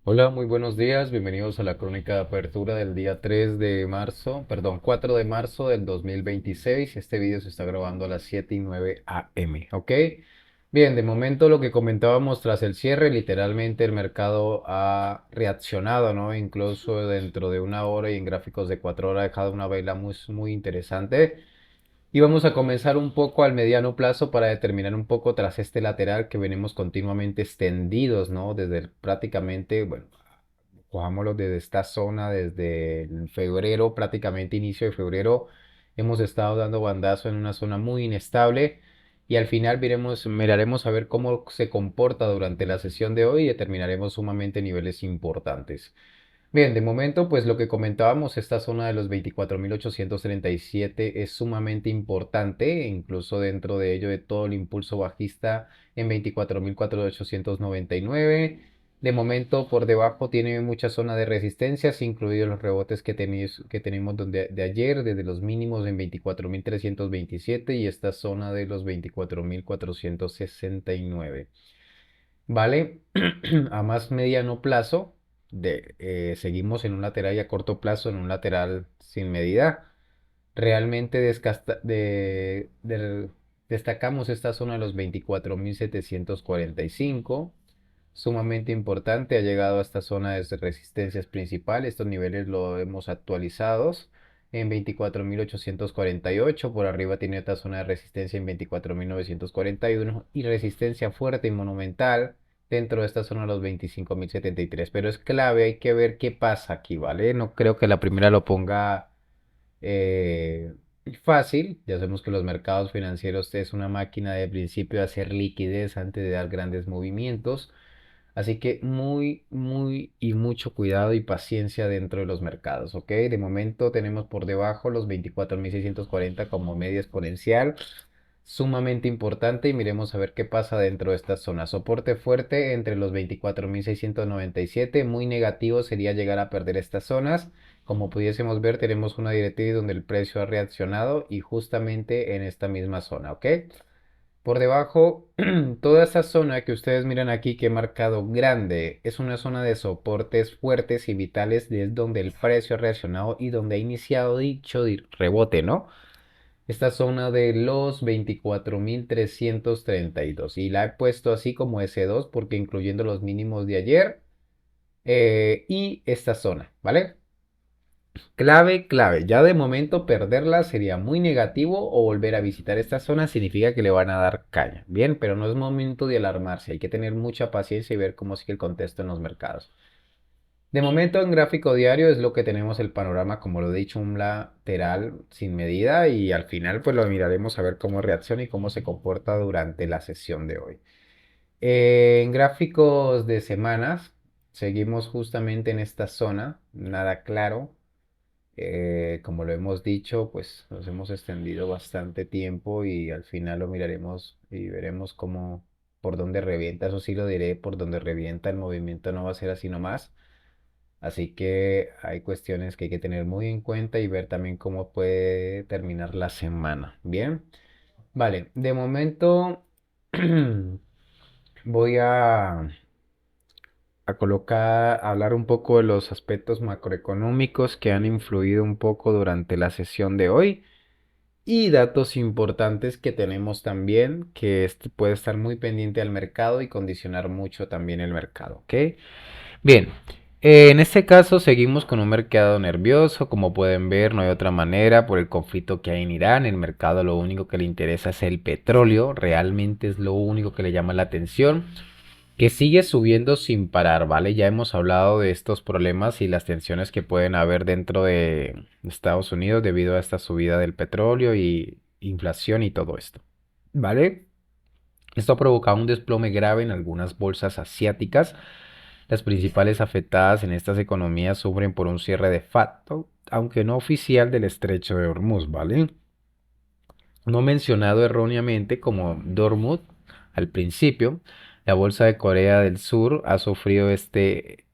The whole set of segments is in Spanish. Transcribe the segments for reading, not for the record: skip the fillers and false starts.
Hola, muy buenos días. Bienvenidos a la crónica de apertura del día 4 de marzo del 2026. Este video se está grabando a las 7:09 a.m. ¿Ok? Bien, de momento lo que comentábamos tras el cierre, literalmente el mercado ha reaccionado, ¿no? Incluso dentro de una hora y en gráficos de 4 horas ha dejado una vela muy, muy interesante. Y vamos a comenzar un poco al mediano plazo para determinar un poco tras este lateral que venimos continuamente extendidos, ¿no? Desde prácticamente, bueno, cojámoslo desde esta zona, desde el febrero, prácticamente inicio de febrero, hemos estado dando bandazo en una zona muy inestable y al final miraremos a ver cómo se comporta durante la sesión de hoy y determinaremos sumamente niveles importantes. Bien, de momento, pues lo que comentábamos, esta zona de los 24.837 es sumamente importante, incluso dentro de ello de todo el impulso bajista en 24.899. De momento, por debajo tiene mucha zona de resistencias, incluidos los rebotes que tenemos de ayer, desde los mínimos en 24.327 y esta zona de los 24.469. ¿Vale? A más mediano plazo, seguimos en un lateral y a corto plazo en un lateral sin medida. Realmente destacamos esta zona de los 24.745, sumamente importante, ha llegado a esta zona de resistencias principal, estos niveles lo hemos actualizados en 24.848, por arriba tiene esta zona de resistencia en 24.941 y resistencia fuerte y monumental dentro de esta zona de los 25.073, pero es clave, hay que ver qué pasa aquí, ¿vale? No creo que la primera lo ponga eh, fácil. Ya sabemos que los mercados financieros es una máquina de principio de hacer liquidez antes de dar grandes movimientos. Así que muy, muy y mucho cuidado y paciencia dentro de los mercados, ¿ok? De momento tenemos por debajo los 24.640 como media exponencial, sumamente importante y miremos a ver qué pasa dentro de esta zona. Soporte fuerte entre los 24.697, muy negativo sería llegar a perder estas zonas. Como pudiésemos ver, tenemos una directriz donde el precio ha reaccionado y justamente en esta misma zona, ¿ok? Por debajo, toda esa zona que ustedes miran aquí que he marcado grande es una zona de soportes fuertes y vitales desde donde el precio ha reaccionado y donde ha iniciado dicho rebote, ¿no? Esta zona de los 24.332 y la he puesto así como S2 porque incluyendo los mínimos de ayer y esta zona, ¿vale? Clave, clave. Ya de momento perderla sería muy negativo o volver a visitar esta zona significa que le van a dar caña. Bien, pero no es momento de alarmarse. Hay que tener mucha paciencia y ver cómo sigue el contexto en los mercados. De momento en gráfico diario es lo que tenemos el panorama, como lo he dicho, un lateral sin medida y al final pues lo miraremos a ver cómo reacciona y cómo se comporta durante la sesión de hoy. En gráficos de semanas seguimos justamente en esta zona, nada claro. Como lo hemos dicho, pues nos hemos extendido bastante tiempo y al final lo miraremos y veremos cómo, por dónde revienta. Eso sí lo diré, por dónde revienta el movimiento no va a ser así nomás. Así que hay cuestiones que hay que tener muy en cuenta y ver también cómo puede terminar la semana. Bien, vale, de momento voy a colocar, a hablar un poco de los aspectos macroeconómicos que han influido un poco durante la sesión de hoy y datos importantes que tenemos también, que puede estar muy pendiente al mercado y condicionar mucho también el mercado, ¿ok? Bien, en este caso seguimos con un mercado nervioso, como pueden ver, no hay otra manera por el conflicto que hay en Irán. El mercado lo único que le interesa es el petróleo, realmente es lo único que le llama la atención, que sigue subiendo sin parar, ¿vale? Ya hemos hablado de estos problemas y las tensiones que pueden haber dentro de Estados Unidos debido a esta subida del petróleo y inflación y todo esto, ¿vale? Esto ha provocado un desplome grave en algunas bolsas asiáticas. Las principales afectadas en estas economías sufren por un cierre de facto, aunque no oficial, del estrecho de Hormuz, ¿vale? No mencionado erróneamente como Dortmund al principio, la bolsa de Corea del Sur ha sufrido este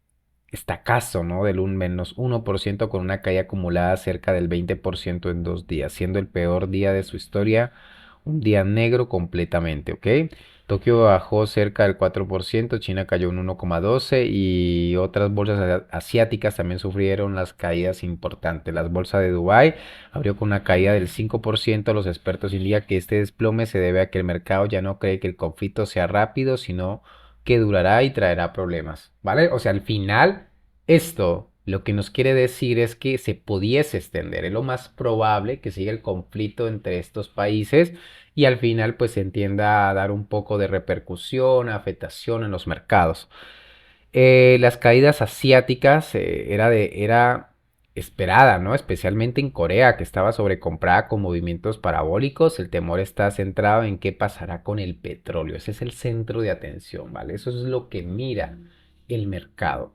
estacazo, ¿no? Del un menos 1% con una caída acumulada cerca del 20% en 2 días, siendo el peor día de su historia un día negro completamente, ¿ok? Tokio bajó cerca del 4%, China cayó un 1,12% y otras bolsas asiáticas también sufrieron las caídas importantes. Las bolsas de Dubái abrió con una caída del 5%. Los expertos indican que este desplome se debe a que el mercado ya no cree que el conflicto sea rápido, sino que durará y traerá problemas, ¿vale? O sea, al final, esto lo que nos quiere decir es que se pudiese extender. Es lo más probable que siga el conflicto entre estos países y al final pues se entienda a dar un poco de repercusión, afectación en los mercados. Las caídas asiáticas era esperada, ¿no? Especialmente en Corea, que estaba sobrecomprada con movimientos parabólicos. El temor está centrado en qué pasará con el petróleo. Ese es el centro de atención, ¿vale? Eso es lo que mira el mercado.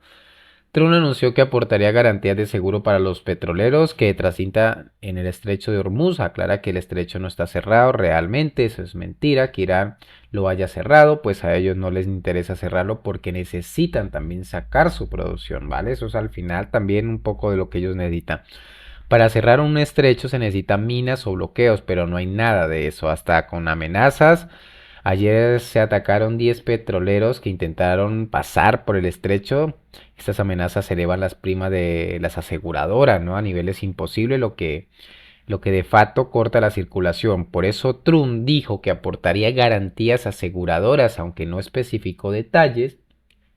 Trump anunció que aportaría garantías de seguro para los petroleros que transitan en el estrecho de Hormuz. Aclara que el estrecho no está cerrado realmente, eso es mentira, que Irán lo haya cerrado, pues a ellos no les interesa cerrarlo porque necesitan también sacar su producción, ¿vale? Eso es al final también un poco de lo que ellos necesitan. Para cerrar un estrecho se necesitan minas o bloqueos, pero no hay nada de eso, hasta con amenazas. Ayer se atacaron 10 petroleros que intentaron pasar por el estrecho. Estas amenazas elevan las primas de las aseguradoras, ¿no? A niveles imposibles, lo que de facto corta la circulación. Por eso Trump dijo que aportaría garantías aseguradoras, aunque no especificó detalles.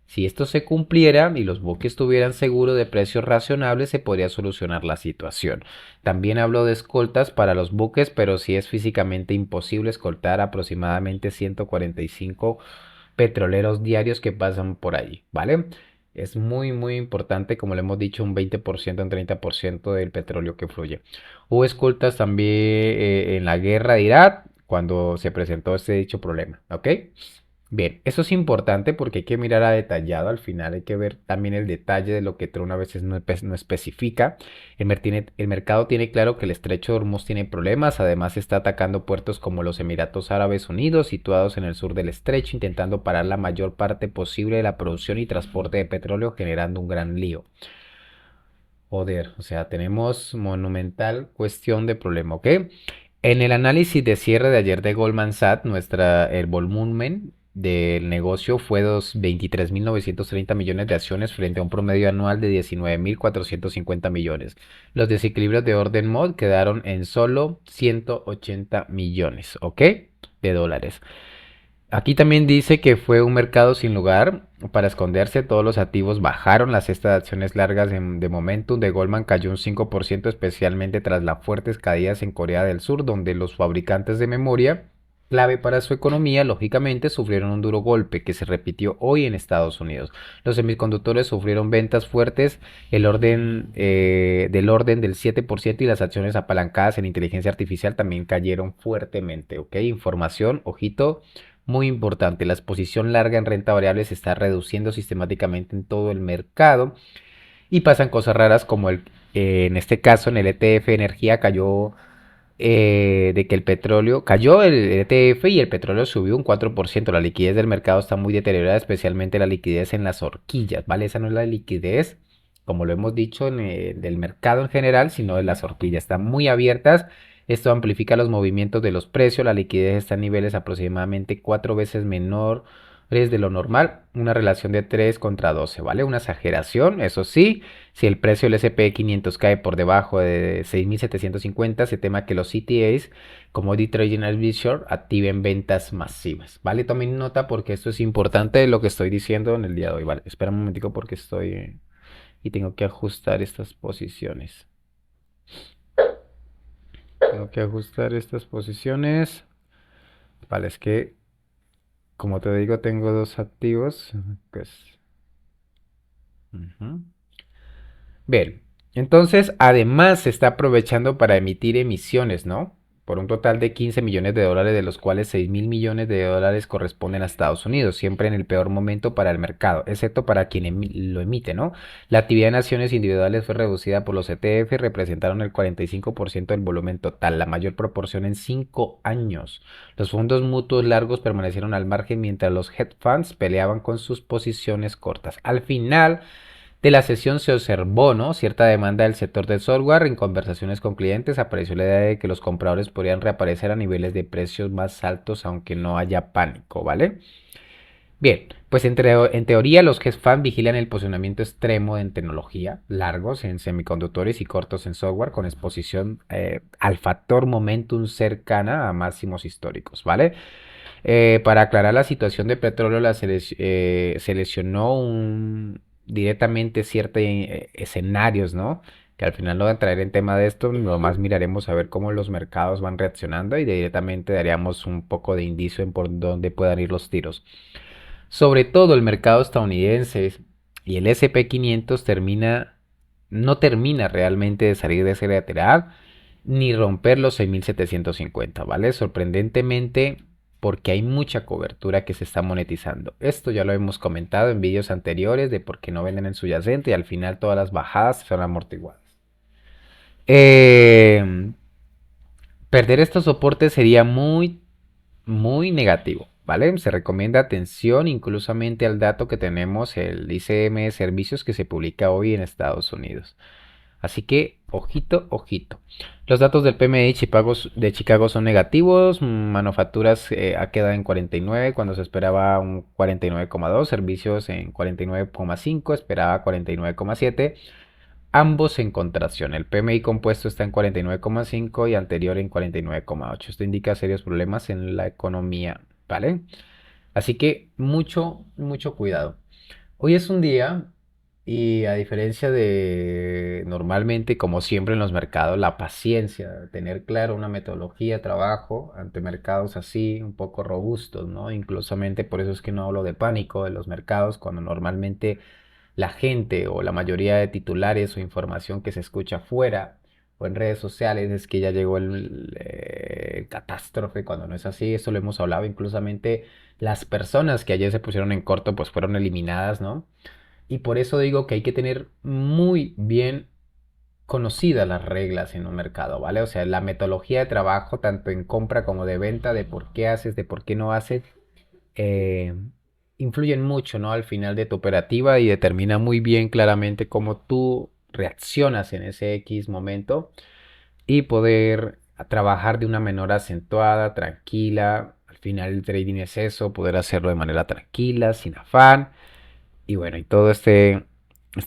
Si esto se cumpliera y los buques tuvieran seguro de precios racionables, se podría solucionar la situación. También habló de escoltas para los buques, pero sí es físicamente imposible escoltar aproximadamente 145 petroleros diarios que pasan por allí, ¿vale? Es muy, muy importante, como le hemos dicho, un 20%, un 30% del petróleo que fluye. Hubo escoltas también en la guerra de Irak cuando se presentó este dicho problema, ¿ok? Bien, eso es importante porque hay que mirar a detallado, al final hay que ver también el detalle de lo que Trump a veces no especifica. El mercado tiene claro que el estrecho de Hormuz tiene problemas, además está atacando puertos como los Emiratos Árabes Unidos, situados en el sur del estrecho, intentando parar la mayor parte posible de la producción y transporte de petróleo, generando un gran lío. Joder, o sea, tenemos monumental cuestión de problema, ¿ok? En el análisis de cierre de ayer de Goldman Sachs, el volumen del negocio fue 23.930 millones de acciones frente a un promedio anual de 19.450 millones. Los desequilibrios de orden mod quedaron en solo 180 millones, ¿ok? De dólares. Aquí también dice que fue un mercado sin lugar para esconderse, todos los activos bajaron, las cesta de acciones largas de Momentum de Goldman cayó un 5%, especialmente tras las fuertes caídas en Corea del Sur, donde los fabricantes de memoria, clave para su economía, lógicamente sufrieron un duro golpe que se repitió hoy en Estados Unidos. Los semiconductores sufrieron ventas fuertes, del orden del 7% y las acciones apalancadas en inteligencia artificial también cayeron fuertemente, ¿ok? Información, ojito muy importante, la exposición larga en renta variable se está reduciendo sistemáticamente en todo el mercado y pasan cosas raras como en este caso en el ETF energía cayó de que el petróleo cayó el ETF y el petróleo subió un 4%. La liquidez del mercado está muy deteriorada, especialmente la liquidez en las horquillas, ¿vale? Esa no es la liquidez, como lo hemos dicho, del mercado en general, sino de las horquillas. Están muy abiertas. Esto amplifica los movimientos de los precios. La liquidez está a niveles aproximadamente 4 veces menores de lo normal. Una relación de 3 contra 12, ¿vale? Una exageración, eso sí. Si el precio del SP 500 cae por debajo de 6.750, se tema que los CTAs, Commodity Trading Advisor, activen ventas masivas. ¿Vale? Tomen nota porque esto es importante lo que estoy diciendo en el día de hoy. ¿Vale? Espera un momentico porque estoy y tengo que ajustar estas posiciones. Tengo que ajustar estas posiciones. Vale, es que, como te digo, tengo dos activos. Pues. Ujú. Bien, entonces además se está aprovechando para emitir emisiones, ¿no? Por un total de 15 millones de dólares, de los cuales 6 mil millones de dólares corresponden a Estados Unidos, siempre en el peor momento para el mercado, excepto para quien lo emite, ¿no? La actividad de naciones individuales fue reducida por los ETF, representaron el 45% del volumen total, la mayor proporción en 5 años. Los fondos mutuos largos permanecieron al margen mientras los hedge funds peleaban con sus posiciones cortas. Al final De la sesión se observó, ¿no?, cierta demanda del sector del software. En conversaciones con clientes apareció la idea de que los compradores podrían reaparecer a niveles de precios más altos aunque no haya pánico, ¿vale? Bien, pues en teoría los hedge funds vigilan el posicionamiento extremo en tecnología, largos en semiconductores y cortos en software, con exposición al factor momentum cercana a máximos históricos, ¿vale? Para aclarar la situación de petróleo, seleccionó directamente ciertos escenarios, ¿no? Que al final no va a entrar en tema de esto, nomás miraremos a ver cómo los mercados van reaccionando y directamente daríamos un poco de indicio en por dónde puedan ir los tiros. Sobre todo el mercado estadounidense y el SP 500 no termina realmente de salir de ese lateral ni romper los 6.750, ¿vale? Sorprendentemente, porque hay mucha cobertura que se está monetizando. Esto ya lo hemos comentado en vídeos anteriores de por qué no venden en subyacente y al final todas las bajadas son amortiguadas. Eh, Perder estos soportes sería muy negativo, ¿vale? Se recomienda atención inclusamente al dato que tenemos, el ICM de servicios que se publica hoy en Estados Unidos. Así que, ojito, ojito. Los datos del PMI de Chicago son negativos. Manufacturas ha quedado en 49 cuando se esperaba un 49,2. Servicios en 49,5, esperaba 49,7. Ambos en contracción. El PMI compuesto está en 49,5 y anterior en 49,8. Esto indica serios problemas en la economía, ¿vale? Así que mucho cuidado. Hoy es un día y a diferencia de normalmente, como siempre en los mercados, la paciencia, tener claro una metodología de trabajo ante mercados así, un poco robustos, ¿no? Inclusamente por eso es que no hablo de pánico de los mercados, cuando normalmente la gente o la mayoría de titulares o información que se escucha fuera o en redes sociales es que ya llegó el catástrofe, cuando no es así. Eso lo hemos hablado, inclusamente las personas que ayer se pusieron en corto pues fueron eliminadas, ¿no? Y por eso digo que hay que tener muy bien conocidas las reglas en un mercado, ¿vale? O sea, la metodología de trabajo, tanto en compra como de venta, de por qué haces, de por qué no haces, eh, influyen mucho, ¿no?, al final de tu operativa y determina muy bien claramente cómo tú reaccionas en ese X momento y poder trabajar de una manera acentuada, tranquila. Al final el trading es eso, poder hacerlo de manera tranquila, sin afán. Y bueno, y todo este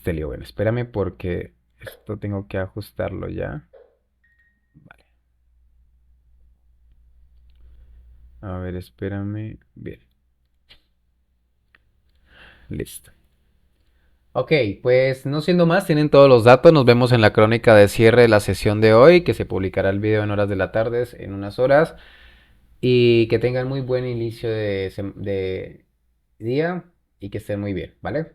lío. Bueno, espérame porque esto tengo que ajustarlo ya. Vale. A ver, espérame. Bien, listo. Ok, pues no siendo más, tienen todos los datos. Nos vemos en la crónica de cierre de la sesión de hoy, que se publicará el video en horas de la tarde, en unas horas. Y que tengan muy buen inicio de día y que estén muy bien, ¿vale?